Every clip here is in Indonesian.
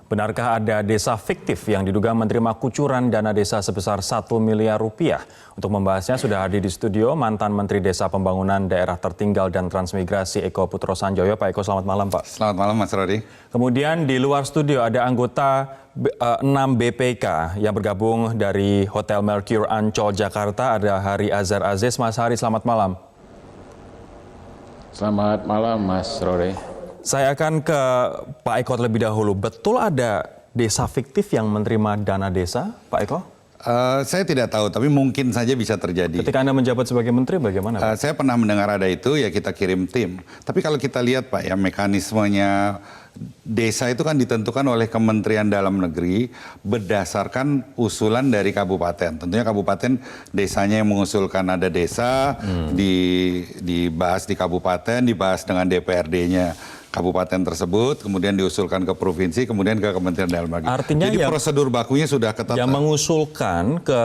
Benarkah ada desa fiktif yang diduga menerima kucuran dana desa sebesar 1 miliar rupiah? Untuk membahasnya sudah hadir di studio mantan Menteri Desa Pembangunan Daerah Tertinggal dan Transmigrasi Eko Putrosanjoyo. Pak Eko, selamat malam Pak. Selamat malam Mas Rodi. Kemudian di luar studio ada anggota 6 BPK yang bergabung dari Hotel Mercure Ancol, Jakarta. Ada Hari Azhar Aziz. Mas Hari, selamat malam. Selamat malam Mas Rodi. Saya akan ke Pak Eko terlebih dahulu. Betul ada desa fiktif yang menerima dana desa, Pak Eko? Saya tidak tahu, tapi mungkin saja bisa terjadi. Ketika Anda menjabat sebagai menteri, bagaimana Pak? Saya pernah mendengar ada itu, ya kita kirim tim. Tapi kalau kita lihat Pak, ya mekanismenya desa itu kan ditentukan oleh Kementerian Dalam Negeri berdasarkan usulan dari kabupaten. Tentunya kabupaten desanya yang mengusulkan ada desa, dibahas di kabupaten, dibahas dengan DPRD-nya kabupaten tersebut, kemudian diusulkan ke provinsi, kemudian ke Kementerian Dalam Negeri. Artinya jadi yang, prosedur bakunya sudah ketat. Yang mengusulkan ke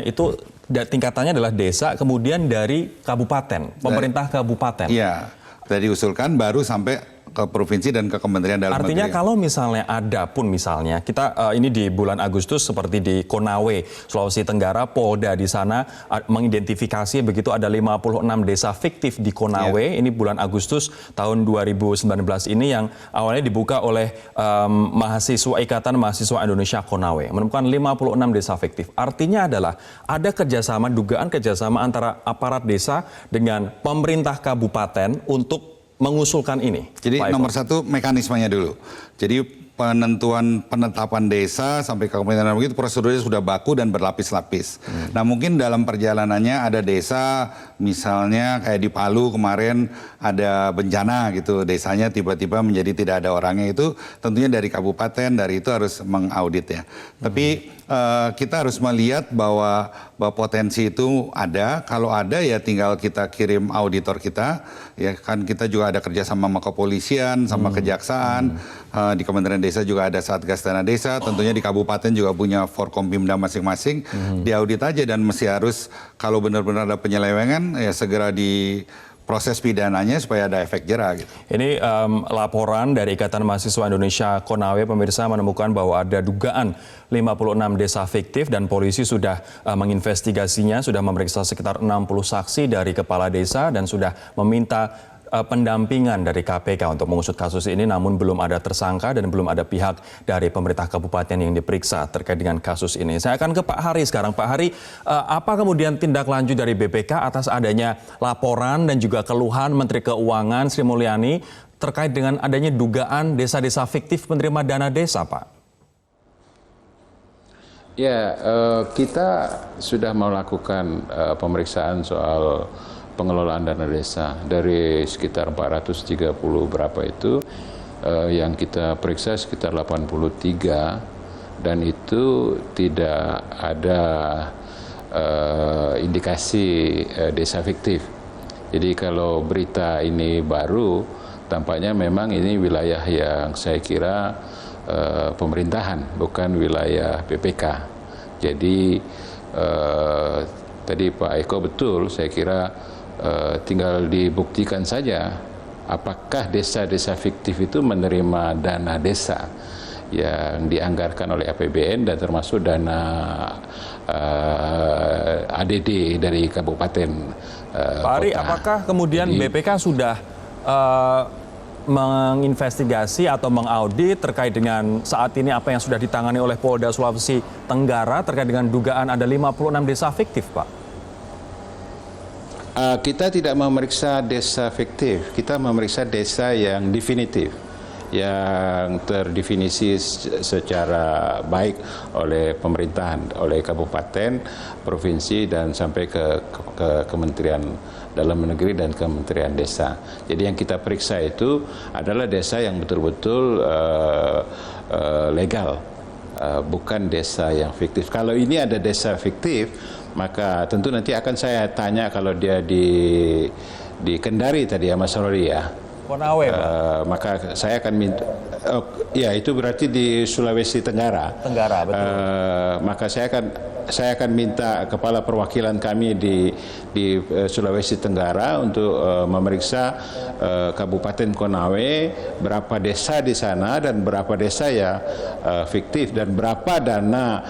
itu tingkatannya adalah desa, kemudian dari kabupaten, pemerintah kabupaten. Iya, dari usulkan baru sampai ke provinsi dan ke Kementerian Dalam Negeri. Artinya kalau misalnya ada pun misalnya, kita ini di bulan Agustus seperti di Konawe, Sulawesi Tenggara, Polda di sana mengidentifikasi begitu ada 56 desa fiktif di Konawe. Ini bulan Agustus tahun 2019 ini yang awalnya dibuka oleh mahasiswa Ikatan Mahasiswa Indonesia Konawe. Menemukan 56 desa fiktif. Artinya adalah ada kerjasama, dugaan kerjasama antara aparat desa dengan pemerintah kabupaten untuk mengusulkan ini. Jadi nomor satu mekanismenya dulu. Jadi penetapan desa sampai ke Kementerian itu prosedurnya sudah baku dan berlapis-lapis. Nah mungkin dalam perjalanannya ada desa misalnya kayak di Palu kemarin ada bencana gitu, desanya tiba-tiba menjadi tidak ada orangnya, itu tentunya dari kabupaten, dari itu harus mengaudit ya. Tapi kita harus melihat bahwa potensi itu ada. Kalau ada ya tinggal kita kirim auditor kita, ya kan kita juga ada kerjasama sama kepolisian, sama kejaksaan, di Kementerian Desa juga ada Satgas Dana Desa, tentunya di kabupaten juga punya Forkompimda masing-masing, diaudit aja dan mesti harus kalau benar-benar ada penyelewengan ya segera di proses pidananya supaya ada efek jera gitu. Ini laporan dari Ikatan Mahasiswa Indonesia Konawe, pemirsa, menemukan bahwa ada dugaan 56 desa fiktif dan polisi sudah menginvestigasinya, sudah memeriksa sekitar 60 saksi dari kepala desa dan sudah meminta pendampingan dari KPK untuk mengusut kasus ini, namun belum ada tersangka dan belum ada pihak dari pemerintah kabupaten yang diperiksa terkait dengan kasus ini. Saya akan ke Pak Hari sekarang. Pak Hari, apa kemudian tindak lanjut dari BPK atas adanya laporan dan juga keluhan Menteri Keuangan Sri Mulyani terkait dengan adanya dugaan desa-desa fiktif penerima dana desa, Pak? Ya, kita sudah melakukan pemeriksaan soal pengelolaan dana desa dari sekitar 430 berapa itu yang kita periksa sekitar 83 dan itu tidak ada indikasi desa fiktif. Jadi kalau berita ini baru, tampaknya memang ini wilayah yang saya kira pemerintahan, bukan wilayah BPK. Jadi tadi Pak Eko betul, saya kira tinggal dibuktikan saja apakah desa-desa fiktif itu menerima dana desa yang dianggarkan oleh APBN dan termasuk dana ADD dari kabupaten Pak Ari, apakah kemudian BPK sudah menginvestigasi atau mengaudit terkait dengan saat ini apa yang sudah ditangani oleh Polda Sulawesi Tenggara terkait dengan dugaan ada 56 desa fiktif, Pak? Kita tidak memeriksa desa fiktif, kita memeriksa desa yang definitif, yang terdefinisi secara baik oleh pemerintahan, oleh kabupaten, provinsi, dan sampai ke Kementerian Dalam Negeri dan Kementerian Desa. Jadi yang kita periksa itu adalah desa yang betul-betul legal, bukan desa yang fiktif. Kalau ini ada desa fiktif, maka tentu nanti akan saya tanya kalau dia di Kendari tadi ya Mas Rodi ya. Konawe, maka saya akan minta, ya itu berarti di Sulawesi Tenggara. Tenggara, betul. Maka saya akan saya akan minta kepala perwakilan kami di Sulawesi Tenggara untuk memeriksa Kabupaten Konawe, berapa desa di sana dan berapa desa ya fiktif, dan berapa dana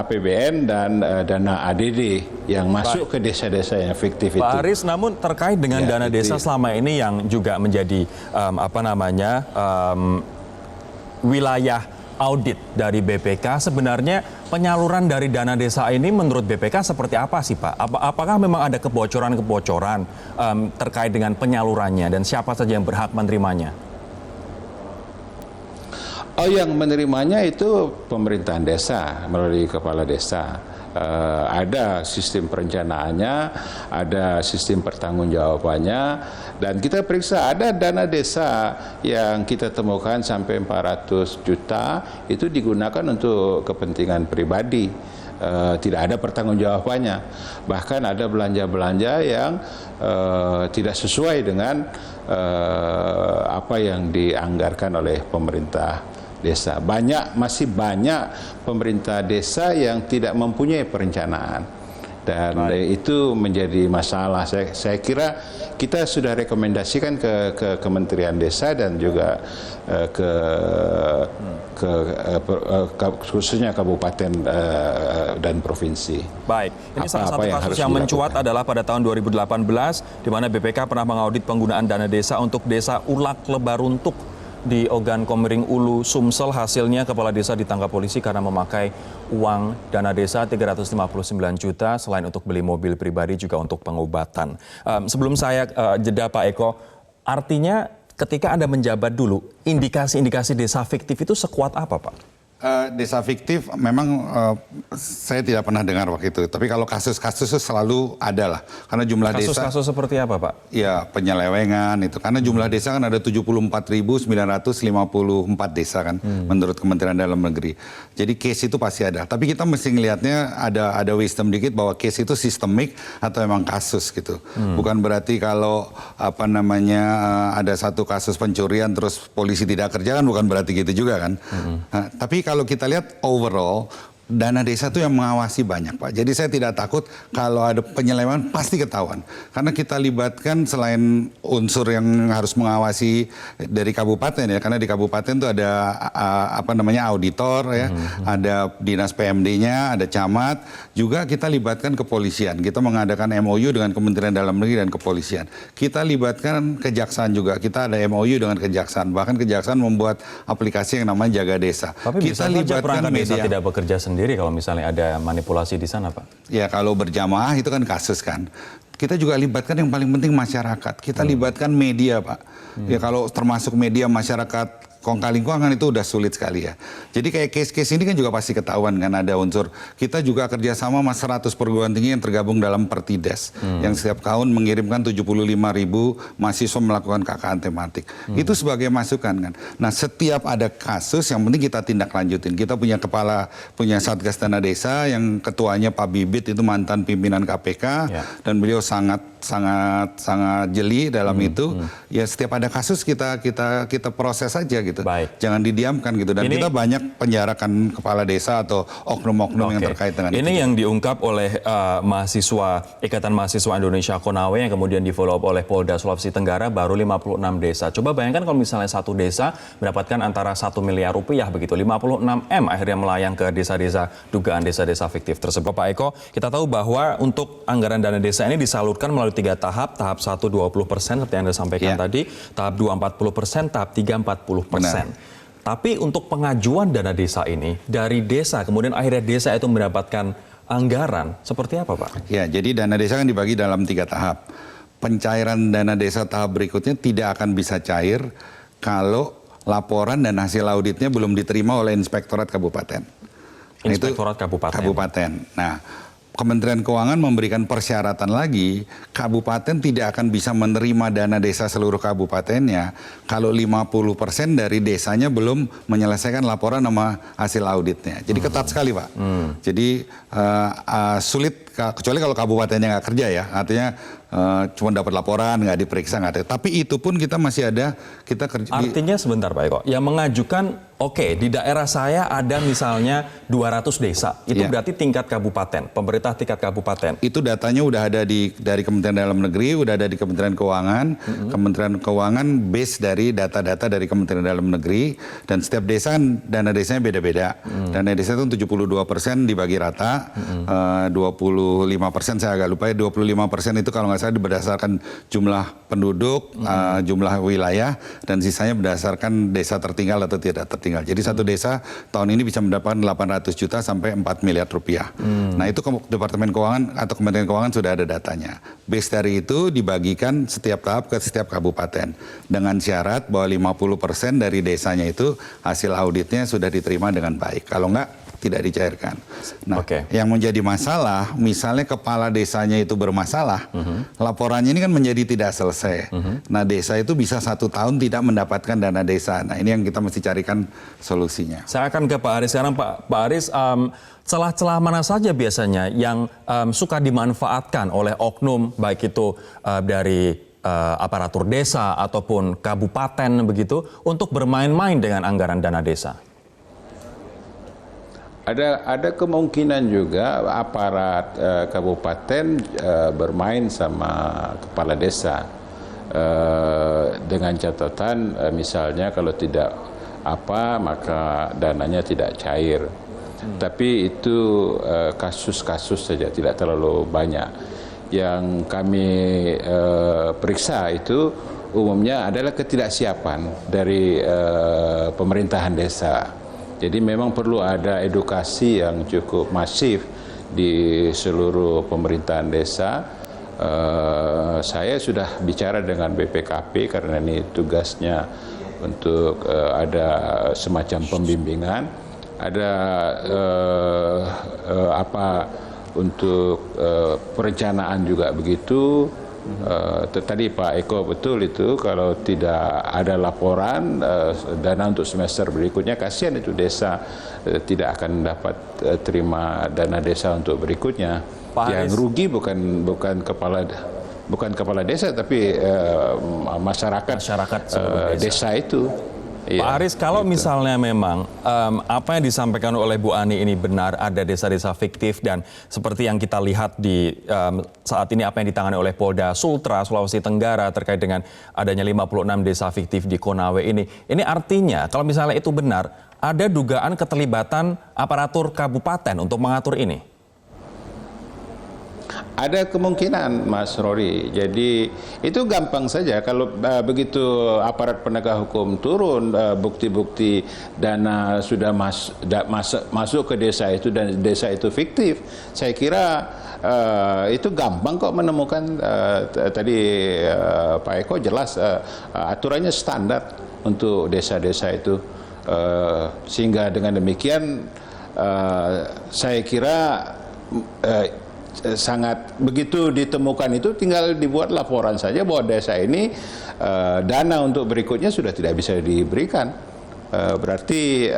APBN dan dana ADD yang masuk ke desa-desa yang fiktif itu. Pak Aris, namun terkait dengan dana desa selama ini yang juga menjadi wilayah audit dari BPK, sebenarnya penyaluran dari dana desa ini menurut BPK seperti apa sih Pak? Apakah memang ada kebocoran-kebocoran terkait dengan penyalurannya dan siapa saja yang berhak menerimanya? Oh, yang menerimanya itu pemerintahan desa melalui kepala desa. Ada sistem perencanaannya, ada sistem pertanggungjawabannya, dan kita periksa ada dana desa yang kita temukan sampai 400 juta itu digunakan untuk kepentingan pribadi. Tidak ada pertanggungjawabannya. Bahkan ada belanja-belanja yang tidak sesuai dengan apa yang dianggarkan oleh pemerintah desa. Masih banyak pemerintah desa yang tidak mempunyai perencanaan, dan itu menjadi masalah. Saya kira kita sudah rekomendasikan ke Kementerian Desa dan juga khususnya kabupaten dan provinsi. Baik, ini salah satu kasus yang mencuat adalah pada tahun 2018 di mana BPK pernah mengaudit penggunaan dana desa untuk desa Ulak Lebaruntuk di Ogan Komering Ulu, Sumsel. Hasilnya kepala desa ditangkap polisi karena memakai uang dana desa 359 juta selain untuk beli mobil pribadi juga untuk pengobatan. Sebelum saya jeda Pak Eko, artinya ketika Anda menjabat dulu, indikasi-indikasi desa fiktif itu sekuat apa Pak? Desa fiktif memang saya tidak pernah dengar waktu itu. Tapi kalau kasus-kasus itu selalu ada lah. Karena jumlah desa... Kasus-kasus seperti apa Pak? Ya, penyelewengan itu. Karena jumlah desa kan ada 74.954 desa kan menurut Kementerian Dalam Negeri. Jadi case itu pasti ada. Tapi kita mesti ngelihatnya ada wisdom dikit bahwa case itu sistemik atau emang kasus gitu. Bukan berarti kalau ada satu kasus pencurian terus polisi tidak kerja kan bukan berarti gitu juga kan. Nah, tapi kalau kita lihat overall, dana desa itu yang mengawasi banyak Pak. Jadi saya tidak takut kalau ada penyelewengan pasti ketahuan. Karena kita libatkan selain unsur yang harus mengawasi dari kabupaten ya. Karena di kabupaten itu ada auditor ya, ada dinas PMD-nya, ada camat. Juga kita libatkan kepolisian. Kita mengadakan MOU dengan Kementerian Dalam Negeri dan kepolisian. Kita libatkan kejaksaan juga. Kita ada MOU dengan kejaksaan. Bahkan kejaksaan membuat aplikasi yang namanya Jaga Desa. Tapi kita bisa libatkan perangkat desa media. tidak bekerja sendiri kalau misalnya ada manipulasi di sana Pak? Ya kalau berjamaah itu kan kasus kan. Kita juga libatkan yang paling penting masyarakat. Kita libatkan media Pak. Ya kalau termasuk media masyarakat kong-kali-kong itu udah sulit sekali ya. Jadi kayak case-case ini kan juga pasti ketahuan kan ada unsur. Kita juga kerjasama sama 100 perguruan tinggi yang tergabung dalam Pertides. Yang setiap tahun mengirimkan 75.000 mahasiswa melakukan KKN tematik. Itu sebagai masukan kan. Nah setiap ada kasus yang penting kita tindak lanjutin. Kita punya Satgas Dana Desa yang ketuanya Pak Bibit itu mantan pimpinan KPK. Dan beliau sangat jeli dalam itu. Ya setiap ada kasus kita proses aja gitu. Baik. Jangan didiamkan gitu. Dan kita banyak penjarakan kepala desa atau oknum-oknum yang terkait dengan itu. Ini yang diungkap oleh Ikatan Mahasiswa Indonesia Konawe yang kemudian di-follow up oleh Polda Sulawesi Tenggara baru 56 desa. Coba bayangkan kalau misalnya satu desa mendapatkan antara 1 miliar rupiah begitu, 56 M akhirnya melayang ke desa-desa, dugaan desa-desa fiktif tersebut. Pak Eko, kita tahu bahwa untuk anggaran dana desa ini disalurkan melalui 3 tahap. Tahap 1 20% seperti yang Anda sampaikan tadi, tahap 2 40%, tahap 3 40%. Tapi untuk pengajuan dana desa ini dari desa, kemudian akhirnya desa itu mendapatkan anggaran, seperti apa Pak? Ya, jadi dana desa kan dibagi dalam 3 tahap. Pencairan dana desa tahap berikutnya tidak akan bisa cair kalau laporan dan hasil auditnya belum diterima oleh Inspektorat Kabupaten. Inspektorat Kabupaten. Nah, Kementerian Keuangan memberikan persyaratan lagi, kabupaten tidak akan bisa menerima dana desa seluruh kabupatennya kalau 50% dari desanya belum menyelesaikan laporan sama hasil auditnya. Jadi ketat sekali Pak. Jadi sulit kecuali kalau kabupatennya nggak kerja ya, artinya cuma dapat laporan, nggak diperiksa, nggak ada. Tapi itu pun kita masih ada, kita kerja. Artinya sebentar Pak Eko, yang mengajukan, oke, di daerah saya ada misalnya 200 desa, itu berarti tingkat kabupaten, pemerintah tingkat kabupaten. Itu datanya udah ada dari Kementerian Dalam Negeri, udah ada di Kementerian Keuangan. Kementerian Keuangan base dari data-data dari Kementerian Dalam Negeri, dan setiap desa kan dana desanya beda-beda. Dana desa itu 72% dibagi rata, 25% saya agak lupa ya, 25% itu kalau nggak salah berdasarkan jumlah penduduk, jumlah wilayah, dan sisanya berdasarkan desa tertinggal atau tidak tertinggal. Jadi satu desa tahun ini bisa mendapatkan 800 juta sampai 4 miliar rupiah. Nah itu Departemen Keuangan atau Kementerian Keuangan sudah ada datanya. Base dari itu dibagikan setiap tahap ke setiap kabupaten. Dengan syarat bahwa 50% dari desanya itu hasil auditnya sudah diterima dengan baik. Kalau enggak, tidak dicairkan. Nah, yang menjadi masalah, misalnya kepala desanya itu bermasalah, laporannya ini kan menjadi tidak selesai. Nah, desa itu bisa 1 tahun tidak mendapatkan dana desa. Nah, ini yang kita mesti carikan solusinya. Saya akan ke Pak Aris sekarang. Pak Aris, celah-celah mana saja biasanya yang suka dimanfaatkan oleh oknum, baik itu dari aparatur desa ataupun kabupaten begitu, untuk bermain-main dengan anggaran dana desa? Ada kemungkinan juga aparat kabupaten bermain sama kepala desa dengan catatan misalnya kalau tidak apa maka dananya tidak cair. Tapi itu kasus-kasus saja, tidak terlalu banyak. Yang kami periksa itu umumnya adalah ketidaksiapan dari pemerintahan desa. Jadi memang perlu ada edukasi yang cukup masif di seluruh pemerintahan desa. Saya sudah bicara dengan BPKP karena ini tugasnya untuk ada semacam pembimbingan. Ada untuk perencanaan juga begitu. Tadi Pak Eko betul itu, kalau tidak ada laporan dana untuk semester berikutnya, kasihan itu desa tidak akan dapat terima dana desa untuk berikutnya. Yang rugi bukan kepala desa tapi masyarakat desa itu. Pak Aris, kalau misalnya memang apa yang disampaikan oleh Bu Ani ini benar, ada desa-desa fiktif, dan seperti yang kita lihat di saat ini apa yang ditangani oleh Polda Sultra, Sulawesi Tenggara terkait dengan adanya 56 desa fiktif di Konawe ini artinya kalau misalnya itu benar, ada dugaan keterlibatan aparatur kabupaten untuk mengatur ini? Ada kemungkinan, Mas Rory. Jadi itu gampang saja kalau begitu aparat penegak hukum turun, bukti-bukti dana sudah masuk ke desa itu dan desa itu fiktif. Saya kira itu gampang kok menemukan. Tadi Pak Eko jelas aturannya standar untuk desa-desa itu, sehingga dengan demikian saya kira sangat begitu ditemukan itu tinggal dibuat laporan saja bahwa desa ini dana untuk berikutnya sudah tidak bisa diberikan. Berarti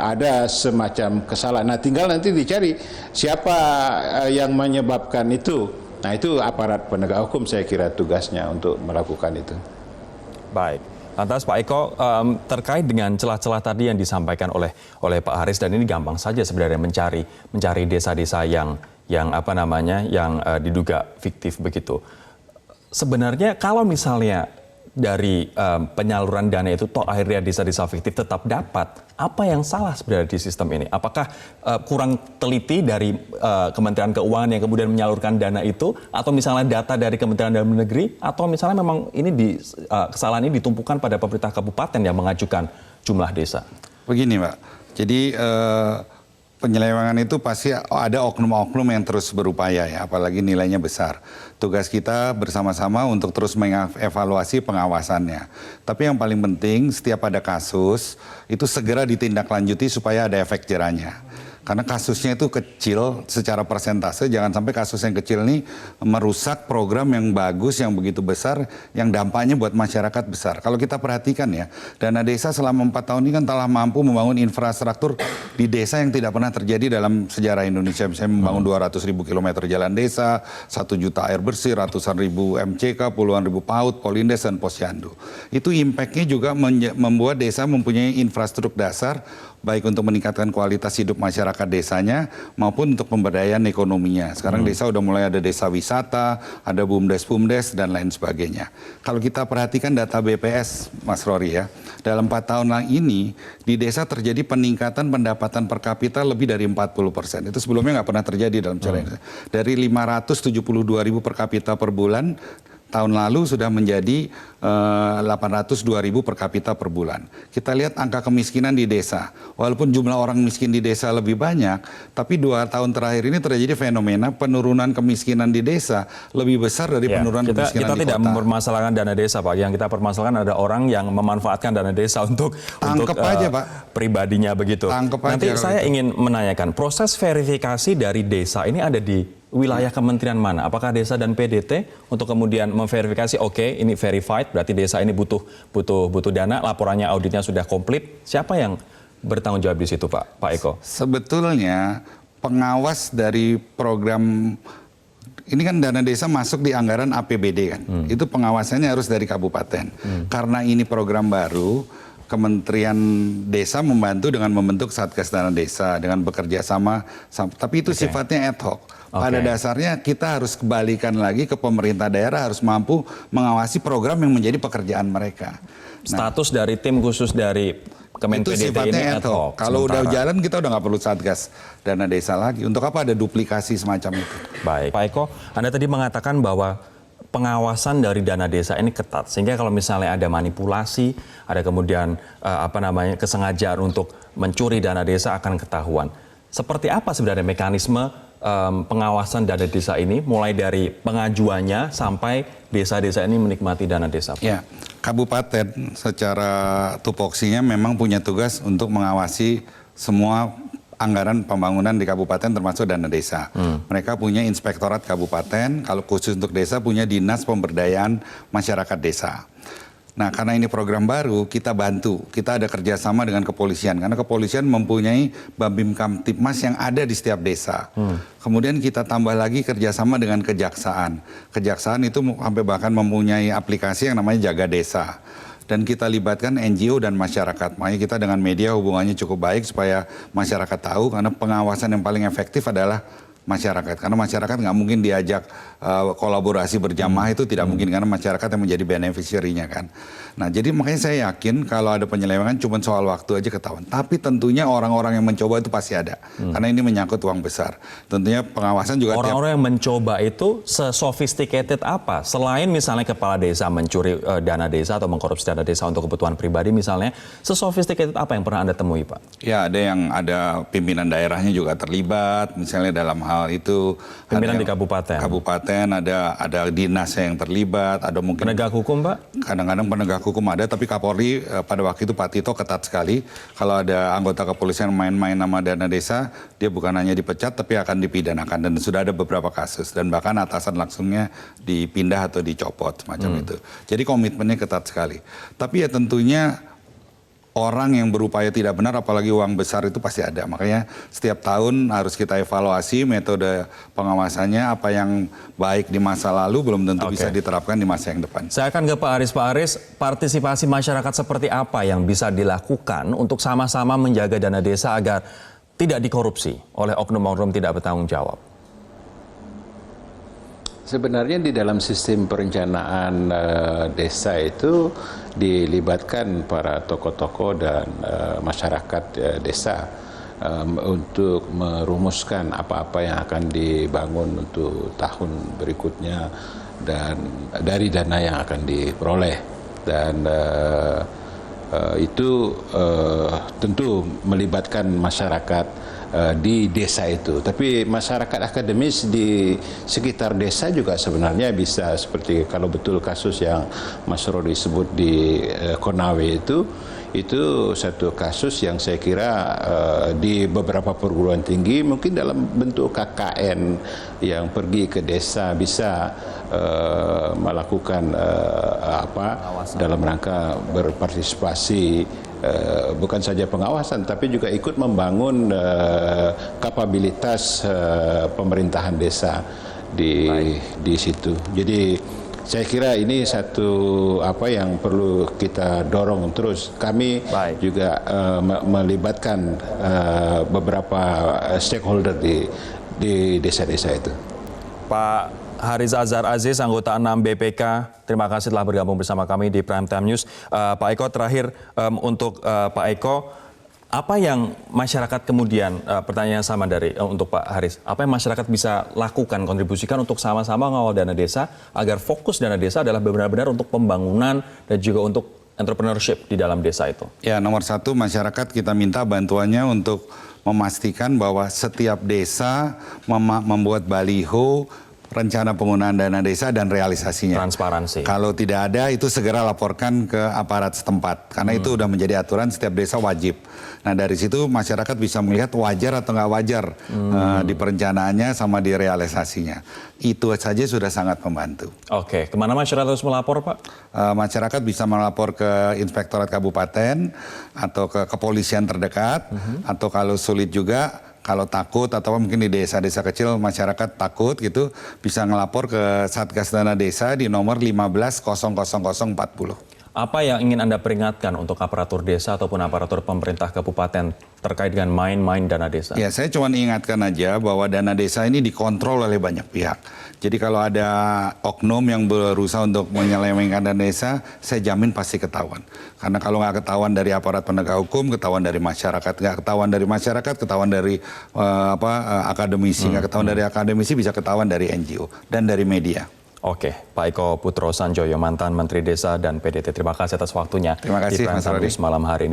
ada semacam kesalahan. Nah, tinggal nanti dicari siapa yang menyebabkan itu. Nah, itu aparat penegak hukum saya kira tugasnya untuk melakukan itu. Baik. Lantas Pak Eko, terkait dengan celah-celah tadi yang disampaikan oleh Pak Haris, dan ini gampang saja sebenarnya mencari desa-desa yang diduga fiktif begitu. Sebenarnya kalau misalnya dari penyaluran dana itu toh akhirnya desa-desa fiktif tetap dapat, apa yang salah sebenarnya di sistem ini? Apakah kurang teliti dari Kementerian Keuangan yang kemudian menyalurkan dana itu, atau misalnya data dari Kementerian Dalam Negeri, atau misalnya memang ini kesalahan ini ditumpukan pada pemerintah kabupaten yang mengajukan jumlah desa? Begini, Pak. Jadi penyelewengan itu pasti ada oknum-oknum yang terus berupaya ya, apalagi nilainya besar. Tugas kita bersama-sama untuk terus mengevaluasi pengawasannya. Tapi yang paling penting setiap ada kasus itu segera ditindaklanjuti supaya ada efek jerahnya. Karena kasusnya itu kecil secara persentase, jangan sampai kasus yang kecil ini merusak program yang bagus, yang begitu besar, yang dampaknya buat masyarakat besar. Kalau kita perhatikan ya, dana desa selama 4 tahun ini kan telah mampu membangun infrastruktur di desa yang tidak pernah terjadi dalam sejarah Indonesia. Misalnya membangun 200.000 kilometer jalan desa, 1 juta air bersih, ratusan ribu MCK, puluhan ribu PAUD, Polindes, dan Posyandu. Itu impact-nya juga membuat desa mempunyai infrastruktur dasar, baik untuk meningkatkan kualitas hidup masyarakat desanya maupun untuk pemberdayaan ekonominya. Sekarang desa udah mulai ada desa wisata, ada BUMDes, dan lain sebagainya. Kalau kita perhatikan data BPS, Mas Rory ya, dalam 4 tahun ini di desa terjadi peningkatan pendapatan per kapita lebih dari 40%. Itu sebelumnya nggak pernah terjadi dalam sejarah Indonesia. Dari 572.000 per kapita per bulan, tahun lalu sudah menjadi 802.000 per kapita per bulan. Kita lihat angka kemiskinan di desa. Walaupun jumlah orang miskin di desa lebih banyak, tapi 2 tahun terakhir ini terjadi fenomena penurunan kemiskinan di desa lebih besar dari penurunan kemiskinan kita di tidak kota. mempermasalahkan dana desa, Pak. Yang kita permasalahkan ada orang yang memanfaatkan dana desa untuk aja, Pak. Pribadinya begitu. Nanti saya ingin menanyakan, proses verifikasi dari desa ini ada di wilayah kementerian mana? Apakah desa dan PDT untuk kemudian memverifikasi, oke, ini verified, berarti desa ini butuh dana, laporannya auditnya sudah komplit. Siapa yang bertanggung jawab di situ, Pak Eko? Sebetulnya pengawas dari program ini kan dana desa masuk di anggaran APBD kan. Itu pengawasannya harus dari kabupaten. Karena ini program baru, Kementerian Desa membantu dengan membentuk Satgas Dana Desa dengan bekerja sama, tapi itu sifatnya ad hoc. Pada dasarnya kita harus kembalikan lagi ke pemerintah daerah harus mampu mengawasi program yang menjadi pekerjaan mereka. Status dari tim khusus dari Kemen itu PDT sifatnya ini ad hoc. Kalau udah jalan kita udah nggak perlu Satgas Dana Desa lagi. Untuk apa ada duplikasi semacam itu? Baik, Pak Eko, Anda tadi mengatakan bahwa pengawasan dari dana desa ini ketat, sehingga kalau misalnya ada manipulasi, ada kemudian kesengajaan untuk mencuri dana desa akan ketahuan. Seperti apa sebenarnya mekanisme pengawasan dana desa ini, mulai dari pengajuannya sampai desa-desa ini menikmati dana desa? Ya, kabupaten secara tupoksinya memang punya tugas untuk mengawasi semua anggaran pembangunan di kabupaten termasuk dana desa. Mereka punya inspektorat kabupaten, kalau khusus untuk desa punya dinas pemberdayaan masyarakat desa. Nah, karena ini program baru, kita bantu. Kita ada kerjasama dengan kepolisian, karena kepolisian mempunyai Babim Kamtipmas yang ada di setiap desa. Kemudian kita tambah lagi kerjasama dengan kejaksaan. Kejaksaan itu sampai bahkan mempunyai aplikasi yang namanya Jaga Desa. Dan kita libatkan NGO dan masyarakat. Makanya kita dengan media hubungannya cukup baik supaya masyarakat tahu, karena pengawasan yang paling efektif adalah masyarakat. Karena masyarakat nggak mungkin diajak kolaborasi berjamaah, itu tidak mungkin, karena masyarakat yang menjadi beneficiary-nya kan. Nah, jadi makanya saya yakin kalau ada penyelewengan cuma soal waktu aja ketahuan. Tapi tentunya orang-orang yang mencoba itu pasti ada. Karena ini menyangkut uang besar. Tentunya pengawasan juga orang-orang yang mencoba itu sesophisticated apa? Selain misalnya kepala desa mencuri dana desa atau mengkorupsi dana desa untuk kebutuhan pribadi misalnya, sesophisticated apa yang pernah Anda temui, Pak? Ya, ada pimpinan daerahnya juga terlibat, misalnya dalam hal itu. Pimpinan di kabupaten? Kabupaten, ada dinasnya yang terlibat, ada mungkin penegak hukum, Pak? Kadang-kadang penegak hukum ada, tapi Kapolri pada waktu itu Pak Tito ketat sekali. Kalau ada anggota kepolisian main-main nama dana desa, dia bukan hanya dipecat tapi akan dipidanakan, dan sudah ada beberapa kasus, dan bahkan atasan langsungnya dipindah atau dicopot semacam itu. Jadi komitmennya ketat sekali. Tapi ya tentunya orang yang berupaya tidak benar, apalagi uang besar, itu pasti ada. Makanya setiap tahun harus kita evaluasi metode pengawasannya, apa yang baik di masa lalu belum tentu bisa diterapkan di masa yang depan. Saya akan ke Pak Aris. Pak Aris, partisipasi masyarakat seperti apa yang bisa dilakukan untuk sama-sama menjaga dana desa agar tidak dikorupsi oleh oknum-oknum tidak bertanggung jawab? Sebenarnya di dalam sistem perencanaan desa itu dilibatkan para tokoh-tokoh dan masyarakat desa untuk merumuskan apa-apa yang akan dibangun untuk tahun berikutnya dan dari dana yang akan diperoleh. Dan itu tentu melibatkan masyarakat di desa itu. Tapi masyarakat akademis di sekitar desa juga sebenarnya bisa, seperti kalau betul kasus yang Mas Rory sebut di Konawe itu satu kasus yang saya kira di beberapa perguruan tinggi mungkin dalam bentuk KKN yang pergi ke desa bisa melakukan dalam rangka berpartisipasi bukan saja pengawasan tapi juga ikut membangun kapabilitas pemerintahan desa di situ. Jadi saya kira ini satu apa yang perlu kita dorong terus. Kami juga melibatkan beberapa stakeholder di desa-desa itu. Pak Haris Azhar Aziz, anggota 6 BPK, terima kasih telah bergabung bersama kami di Prime Time News. Pak Eko, terakhir untuk Pak Eko, apa yang masyarakat kemudian, pertanyaan sama untuk Pak Haris, apa yang masyarakat bisa lakukan, kontribusikan untuk sama-sama mengawal dana desa, agar fokus dana desa adalah benar-benar untuk pembangunan dan juga untuk entrepreneurship di dalam desa itu? Ya, nomor satu, masyarakat kita minta bantuannya untuk memastikan bahwa setiap desa membuat baliho, rencana penggunaan dana desa dan realisasinya. Transparansi. Kalau tidak ada, itu segera laporkan ke aparat setempat. Karena itu sudah menjadi aturan, setiap desa wajib. Nah, dari situ masyarakat bisa melihat wajar atau nggak wajar di perencanaannya sama di realisasinya. Itu saja sudah sangat membantu. Oke, kemana masyarakat harus melapor, Pak? Masyarakat bisa melapor ke Inspektorat Kabupaten atau ke kepolisian terdekat, atau kalau sulit juga, kalau takut atau mungkin di desa-desa kecil masyarakat takut gitu, bisa ngelapor ke Satgas Dana Desa di nomor 150040. Apa yang ingin Anda peringatkan untuk aparatur desa ataupun aparatur pemerintah kabupaten terkait dengan main-main dana desa? Ya, saya cuma ingatkan aja bahwa dana desa ini dikontrol oleh banyak pihak. Jadi kalau ada oknum yang berusaha untuk menyelewengkan dana desa, saya jamin pasti ketahuan. Karena kalau nggak ketahuan dari aparat penegak hukum, ketahuan dari masyarakat. Nggak ketahuan dari masyarakat, ketahuan dari akademisi. Nggak ketahuan dari akademisi, bisa ketahuan dari NGO dan dari media. Oke, Pak Eko Putro Sanjoyo, mantan Menteri Desa dan PDT. Terima kasih atas waktunya Terima kasih, di Prime Mas Time Rodi. News malam hari ini.